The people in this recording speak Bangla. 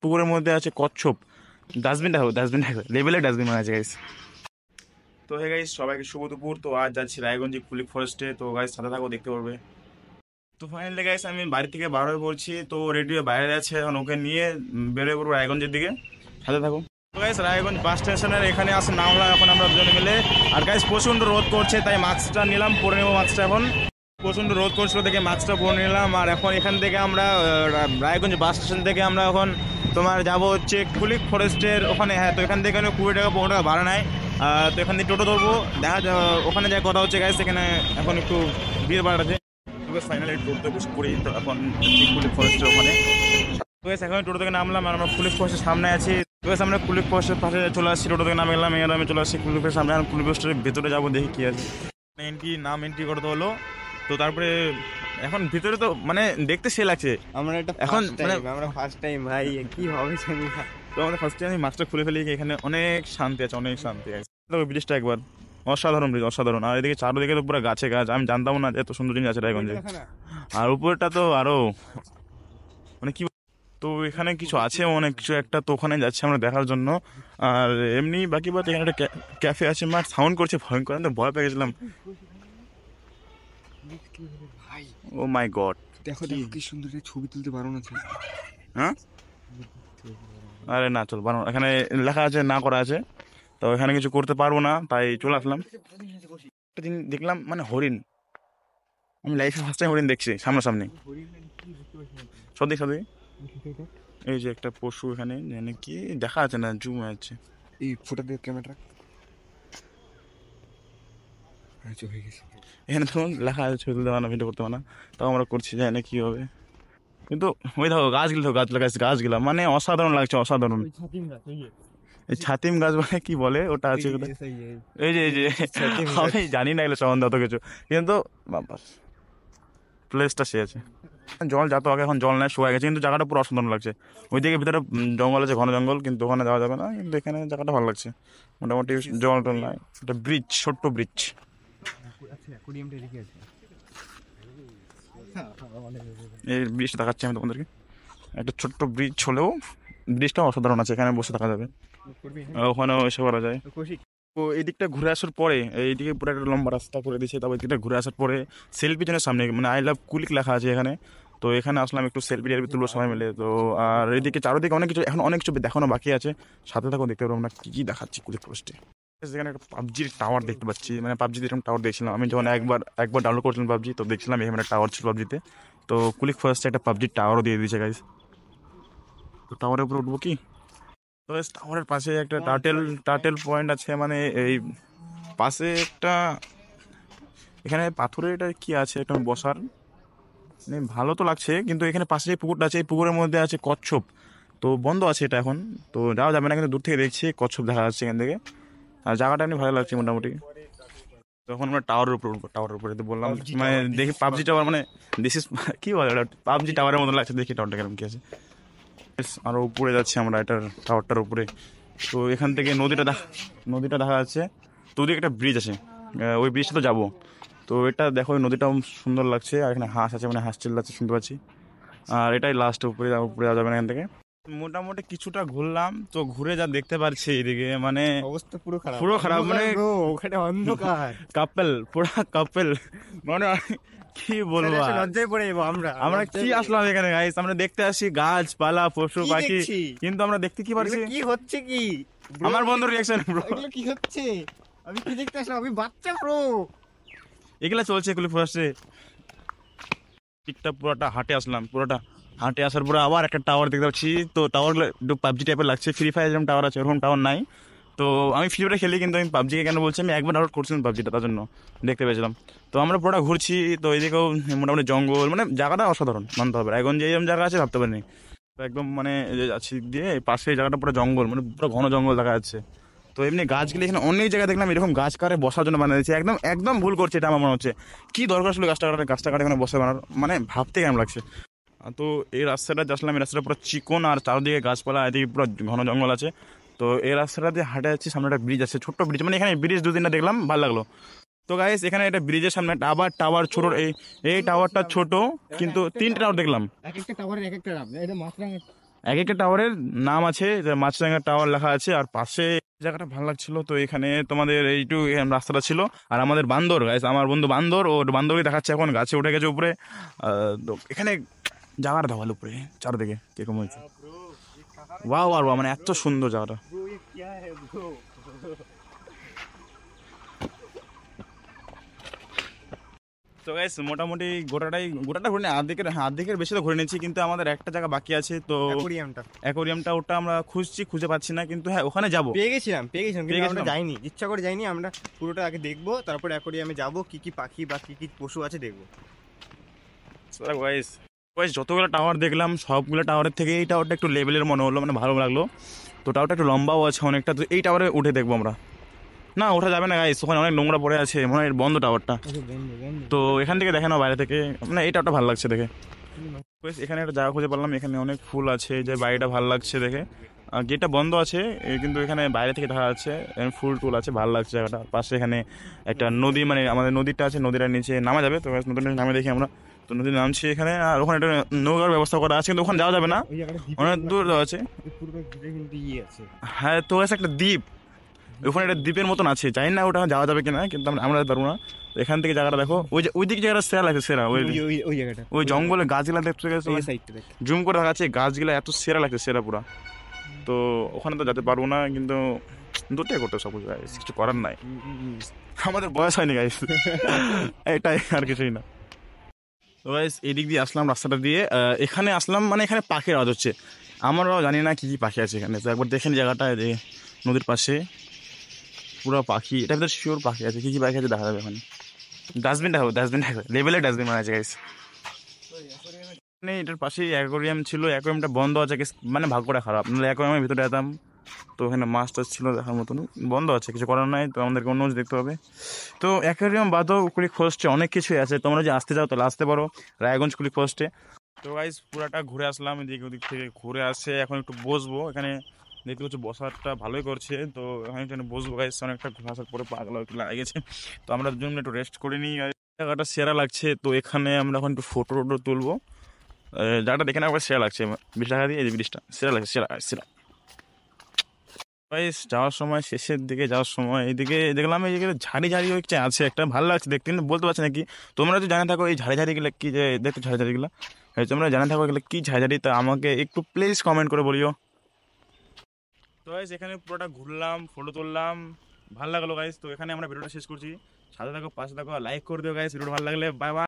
পুকুরের মধ্যে আছে কচ্ছপ। ডাস্টবিন দেখো, ডাস্টবিন দেখো, লেভেলের ডাস্টবিন আছে গাইস। তো হে গাইস, সবাইকে শুভ দুপুর। তো আজ যাচ্ছি রায়গঞ্জে কুলিক ফরেস্টে। তো গাইস সাথে থাকো, দেখতে পারবে। তো ফাইনালি গাইস আমি বাড়ি থেকে বার হয়ে পড়ছি। তো রেডি হয়ে বাইরে আছে, এখন ওকে নিয়ে বেরোয় পড়বো রায়গঞ্জের দিকে। সাথে থাকো। তো গাইস রায়গঞ্জ বাস স্টেশনের এখানে আসে নামলাম এখন আমরা দুজনে মিলে। আর গাইস প্রচণ্ড রোদ করছে, তাই মাস্কটা নিলাম, পরে নেবো মাস্কটা এখন। প্রচণ্ড রোদ করছিল দেখে মাস্কটা পরে নিলাম। আর এখন এখান থেকে আমরা রায়গঞ্জ বাস স্টেশন থেকে আমরা এখন তোমার যাব হচ্ছে কুলিক ফরেস্টের ওখানে। হ্যাঁ, তো এখান থেকে 20 টাকা 15 টাকা ভাড়া নেয়। তো এখান থেকে টোটো ধরবো, দেখা ওখানে যা কথা হচ্ছে গাইস। এখানে এখন একটু ভিড় ভাড় আছে। ফাইনালি টোটোতে বসে পড়ি। তো এখন কুলিক ফরেস্টের ওখানে এখন টোটো থেকে নামলাম আর আমরা কুলিক ফরেস্টের সামনে আছি। আমরা কুলিক ফরেস্টের পাশে চলে আসছি, টোটো থেকে নামে গেলাম। এর আমি চলে আসছি কুলিক ফরেস্টের সামনে। কুলিক ফরেস্টের ভেতরে যাবো, দেখি কি আছে। এন্ট্রি করতে হলো। তো তারপরে এখন ভিতরে তো মানে দেখতে সে লাগছে। আমরা এটা এখন মানে আমরা ফার্স্ট টাইম ভাই, কি হবে জানি না। তো আমাদের ফার্স্ট টাইম আমি মাছটা খুলে ফেলি। এখানে অনেক শান্তি আছে, অনেক শান্তি আছে। দেখো ব্রিজটা একবার অসাধারণ ব্রিজ, অসাধারণ। আর এদিকে চারদিকে তো পুরো গাছে গাছ, আমি জানতাম না এত সুন্দর জিনিস আছে রায়গঞ্জে। আর উপরটা তো আরো মানে কি, তো এখানে কিছু আছে অনেক কিছু একটা। তো ওখানে যাচ্ছি আমরা দেখার জন্য। আর এমনি বাকি বাদ এখানে একটা ক্যাফে আছে। মার সাউন্ড করছে ভয়ঙ্কর, আমি তো ভয় পেয়ে গেছিলাম। ও মাই গড, দেখো দেখো কি সুন্দর ছবি তুলতে পারো না। হ্যাঁ আরে না, চল বানানো। এখানে লেখা আছে, না করা আছে। তো এখানে কিছু করতে পারবো না, তাই চলে আসলাম। একটা জিনিস দেখলাম, মানে হরিণ। আমি লাইফে ফার্স্ট টাইম হরিণ দেখছি সামনাসামনি। সত্যি সত্যি এই যে একটা পশু এখানে, মানে কি দেখা আছে না, জুম আছে। এই ফোটা দিয়ে ক্যামেরা হয়ে গেছে। এখানে তখন লেখা আছে ছবি তুলতে পারো না, ভিডিও করতে পারো না। তাও আমরা করছি, জানি না কি হবে। কিন্তু ওই দেখো গাছগুলো, তো গাছ লাগাইছে, গাছগুলা মানে অসাধারণ লাগছে, অসাধারণ। এই ছাতিম গাছ বলে কি বলে ওটা আছে, এই যে আমি জানি না এগুলো সম্বন্ধে অত কিছু, কিন্তু প্লেসটা সে আছে। জল যত আগে, এখন জল নেয়, শুয়ে গেছে, কিন্তু জায়গাটা পুরো অসাধারণ লাগছে। ওইদিকে ভিতরে জঙ্গল আছে, ঘন জঙ্গল, কিন্তু ওখানে যাওয়া যাবে না। কিন্তু এখানে জায়গাটা ভালো লাগছে মোটামুটি। জল টল নাই, একটা ব্রিজ, ছোট্ট ব্রিজ। এই ব্রিজটা দেখাচ্ছি আমি তোমাদেরকে। একটা ছোট্ট ব্রিজ হলেও ব্রিজটা অসাধারণ আছে, এখানে বসে থাকা যাবে, ওখানেও এসে করা যায়। তো এই দিকটা ঘুরে আসার পরে, এইদিকে পুরো একটা লম্বা রাস্তা করে দিয়েছে। তারপর এদিকটা ঘুরে আসার পরে সেলফি জনের সামনে, মানে আই লাভ কুলিক লেখা আছে এখানে। তো এখানে আসলাম একটু সেলফি টেলফি তুলবো সবাই মিলে। তো আর এইদিকে চারোদিকে অনেক কিছু, এখন অনেক কিছু দেখানো বাকি আছে। সাথে থাকো, দেখতে পারবো আমরা কী কী দেখাচ্ছি কুলিক ফরেস্টে। সেখানে একটা পাবজির টাওয়ার দেখতে পাচ্ছি, মানে পাবজিতে এরকম টাওয়ার দেখছিলাম আমি যখন একবার ডাউনলোড করছিলাম পাবজি। তো দেখছিলাম এখানে টাওয়ার ছিল পাবজিতে। তো কুলিক ফরেস্টে একটা পাবজির টাওয়ারও দিয়ে দিয়েছে গাইস। তো টাওয়ারের উপরে উঠবো কি? তো টাওয়ারের পাশে একটা টার্টেল পয়েন্ট আছে, মানে এই পাশে একটা, এখানে পাথরের এটা কি আছে একটা বসার, মানে ভালো তো লাগছে। কিন্তু এখানে পাশে যে পুকুরটা আছে, এই পুকুরের মধ্যে আছে কচ্ছপ। তো বন্ধ আছে এটা এখন, তো যাওয়া যাবে না। কিন্তু দূর থেকে দেখছি কচ্ছপ দেখা যাচ্ছে এখান থেকে। আর জায়গাটা এমনি ভালো লাগছে মোটামুটি। তখন আমরা টাওয়ারের উপর উঠবো, টাওয়ারের উপরে তো বললাম, মানে দেখি পাবজি টাওয়ার, মানে দিস ইজ কি বলে ওটা, পাবজি টাওয়ারের মতো লাগছে। দেখি টাওয়ারটা কেমন কি আছে। আরো উপরে যাচ্ছি আমরা এটার, টাওয়ারটার উপরে। তো এখান থেকে নদীটা দেখা যাচ্ছে। তো ওদিকে একটা ব্রিজ আছে, ওই ব্রিজটা তো যাবো। তো এটা দেখো, ওই নদীটাও সুন্দর লাগছে। আর এখানে হাঁস আছে, মানে হাঁস চিল্লাচ্ছে শুনতে পাচ্ছি। আর এটাই লাস্ট, উপরে যাওয়া যাবে না এখান থেকে। মোটামুটি কিছুটা ঘুরলাম। তো ঘুরে যা দেখতে পারছি এদিকে, মানে অবস্থা পুরো খারাপ মানে ওখানে অন্ধকার, কাপেল মানে কি বলবো, লজ্জায় পড়ে যাবো আমরা কি আসলাম এখানে গাইস? আমরা দেখতে আসি গাছপালা, পশু পাখি, কিন্তু আমরা দেখতে কি পারছি, কি হচ্ছে কি আমার বন্ধুর রিঅ্যাকশন ব্রো, এগুলো কি হচ্ছে? আমি কি দেখতে আসলাম? আমি বাচ্চা ব্রো, এগুলা চলছে এগুলো ফার্স্টে। ঠিকঠাক পুরোটা হাঁটে আসলাম, পুরোটা হাঁটে আসার পরে আবার একটা টাওয়ার দেখতে পাচ্ছি। তো টাওয়ারগুলো একটু পাবজি টাইপের লাগছে, ফ্রি ফায়ার যেরকম টাওয়ার আছে ওরকম টাওয়ার নাই। তো আমি ফ্রি ফায়ার খেলি, কিন্তু আমি পাবজিকে কেন বলছি, আমি একবার ডাউনলোড করছিলাম পাবজিটা, তার জন্য দেখতে পেয়েছিলাম। তো আমরা পুরোটা ঘুরছি। তো এইদিকেও মোটামুটি জঙ্গল, মানে জায়গাটা অসাধারণ মানতে হবে। এখন যে এরকম জায়গা আছে ভাবতে পারিনি। তো একদম মানে যাচ্ছি দিয়ে পাশে জায়গাটা পুরো জঙ্গল, মানে পুরো ঘন জঙ্গল দেখা যাচ্ছে। তো এমনি গাছগুলি এখানে অনেক জায়গায় দেখলাম এরকম গাছ কাটে বসার জন্য বানিয়ে দিয়েছে। একদম একদম ভুল করছে এটা আমার মনে হচ্ছে। কি দরকার ছিল গাছটা কাটে এখানে বসে বানার, মানে ভাবতে কেমন লাগছে। তো এই রাস্তাটা আসলাম, এই রাস্তাটা পুরো চিকন, আর চারদিকে গাছপালা, এদিকে পুরো ঘন জঙ্গল আছে। তো এই রাস্তাটা দিয়ে হাঁটে যাচ্ছি, সামনে একটা ব্রিজ আছে, ছোট্ট ব্রিজ, মানে এখানে ব্রিজ দুদিনটা দেখলাম, ভালো লাগলো। তো গাইস এখানে একটা ব্রিজের সামনে টাওয়ার ছোট, এই টাওয়ারটা ছোট, কিন্তু 3টে টাওয়ার দেখলাম। এক একটা টাওয়ারের এক একটা নাম। এটা মাছরাঙা এক একটা টাওয়ারের নাম আছে, যে মাছরাঙা টাওয়ার লেখা আছে, আর পাশে জায়গাটা ভালো লাগছিল। তো এখানে তোমাদের এইটু রাস্তাটা ছিল, আর আমাদের বান্দর গাইস, আমার বন্ধু বান্দর, ওর বান্দরকে দেখাচ্ছে এখন, গাছে উঠে গেছে উপরে। তো এখানে জায়গাটা দেখালো উপরে চারদিকে কিরকম হয়েছে, ওয়াও আর মানে এত সুন্দর জায়গাটা। ब्रो ये क्या है ब्रो? তো গাইস মোটামুটি গোটাটা ঘুরে আর্ধেকের বেশি তো ঘুরে নিয়েছি, কিন্তু আমাদের একটা জায়গা বাকি আছে। তো অ্যাকোরিয়ামটা অ্যাকোরিয়ামটা, ওটা আমরা খুঁজে পাচ্ছি না, কিন্তু হ্যাঁ ওখানে যাবো। পেয়ে গেছিলাম কিন্তু আমরা গেছিলাম? যাইনি, ইচ্ছা করে যাইনি। আমরা পুরোটা আগে দেখবো, তারপরে অ্যাকোরিয়ামে যাবো, কি কি পাখি বা কি কি পশু আছে দেখবো। গাইস গাইস যতগুলো টাওয়ার দেখলাম, সবগুলো টাওয়ারের থেকে এই টাওয়ারটা একটু লেভেলের মনে হলো, মানে ভালো লাগলো। তো টাওয়ারটা একটু লম্বাও আছে অনেকটা, তো এই টাওয়ারে উঠে দেখবো আমরা। না ওঠা যাবে না গাইস, ওখানে অনেক নোংরা পড়ে আছে, মনে হয় বন্ধ টাওয়ারটা। তো এখান থেকে দেখে নাও বাইরে থেকে, মানে এই টাওয়ারটা ভালো লাগছে দেখে। Guys, এখানে একটা জায়গা খুঁজে পেলাম, এখানে অনেক ফুল আছে, যে বাড়িটা ভালো লাগছে দেখে। গেটটা বন্ধ আছে, কিন্তু এখানে বাইরে থেকে দেখা যাচ্ছে এখানে ফুল টুল আছে, ভালো লাগছে জায়গাটা। পাশে এখানে একটা নদী, মানে আমাদের নদীটা আছে, নদীটার নিচে নামা যাবে। তো guys, নদীটা নামে দেখি আমরা। তো নদী নামছি এখানে, আর ওখানে একটা নৌকার ব্যবস্থা করা আছে, কিন্তু ওখানে যাওয়া যাবে না, ওই জায়গাটা অনেক দূর যাওয়া আছে। পুরোটা ঘিরে কিন্তু ইয়ে আছে। হ্যাঁ তো guys, একটা দ্বীপ, ওখানে একটা দ্বীপের মতন আছে, জানি না ওটা যাওয়া যাবে কিনা, কিন্তু আমরা যেতে পারবো না। তো এখান থেকে জায়গাটা দেখো, ওই দিকে জায়গাটা সেরা লাগছে, সেরা ওই ওই জায়গাটা, ওই জঙ্গলে গাছগুলা দেখতে গেছে, এই সাইডটা দেখ। জুম করে দেখাচ্ছে গাছগুলা এত সেরা লাগছে, সেরা পুরা। তো ওখানে তো যেতে পারবো না, কিন্তু দুটাই করতে সব কিছু করার নাই, আমাদের বয়স হয়নি গাইস, এটাই আর কিছুই না। তো গাইস এদিক দিয়ে আসলাম রাস্তাটা দিয়ে, এখানে আসলাম, মানে এখানে পাখির আওয়াজ হচ্ছে, আমরাও জানি না কি কি পাখি আছে এখানে। তো একবার দেখেন জায়গাটা, যে নদীর পাশে পুরো পাখি, এটার ভিতরে শিওর পাখি আছে, কি কি পাখি আছে দেখা যাবে ওখানে। ডাস্টবিনটা হবে, লেভেলের ডাস্টবিন মারা আছে গাইস। মানে এটার পাশেই অ্যাকোরিয়াম ছিল, অ্যাকোরিয়ামটা বন্ধ আছে, মানে ভাগ্যটা খারাপ, নাহলে অ্যাকোরিয়ামের ভিতরে যেতাম। তো ওখানে মাছ টাছ ছিল দেখার মতন, বন্ধ আছে, কিছু করার নাই, তো আমাদেরকে অন্য দেখতে হবে। তো অ্যাকোরিয়াম বাদও কুলিক ফরেস্টে অনেক কিছুই আছে, তোমরা যদি আসতে চাও তাহলে আসতে পারো রায়গঞ্জ কুলিক ফরেস্টে। তো গাইস পুরাটা ঘুরে আসলাম, এদিক ওদিক থেকে ঘুরে আসে, এখন একটু বসবো এখানে। দেখতে পাচ্ছি বসাটা ভালোই করছে, তো এখানে একটু বসবো গাইস, অনেকটা ঘুরে আসার পরে পাগলা একটু লাগে গেছে। তো আমরা দুজন মিলে একটু রেস্ট করে নিই, আর জায়গাটা সেরা লাগছে। তো এখানে আমরা এখন একটু ফটো টটো তুলবো, জায়গাটা দেখে না একবার সেরা লাগছে, 20 টাকা দিয়ে এই ব্রিজটা সেরা লাগছে, সেরা সেরা। গাইস যাওয়ার সময়, শেষের দিকে যাওয়ার সময় এইদিকে দেখলাম, এই দিকে ঝাড়ি ঝাড়ি হচ্ছে আছে একটা, ভালো লাগছে দেখতে, কিন্তু বলতে পারছি না কি। তোমরা যদি জানা থাকো এই ঝাড়ি ঝাড়িগুলো কি, যে দেখতে ঝাড়ি ঝাড়িগুলো, তোমরা জানা থাকো এগুলো কি ঝাড়ি ঝাড়ি, তা আমাকে একটু প্লিজ কমেন্ট করে বলিও। তো গাইস এখানে পুরোটা ঘুরলাম, ফটো তুললাম, ভালো লাগলো গাইস। তো এখানে আমরা ভিডিওটা শেষ করছি, সাথে থাকো, পাশে থাকো, লাইক করে দিও গাইস ভিডিও ভালো লাগলে। Bye bye.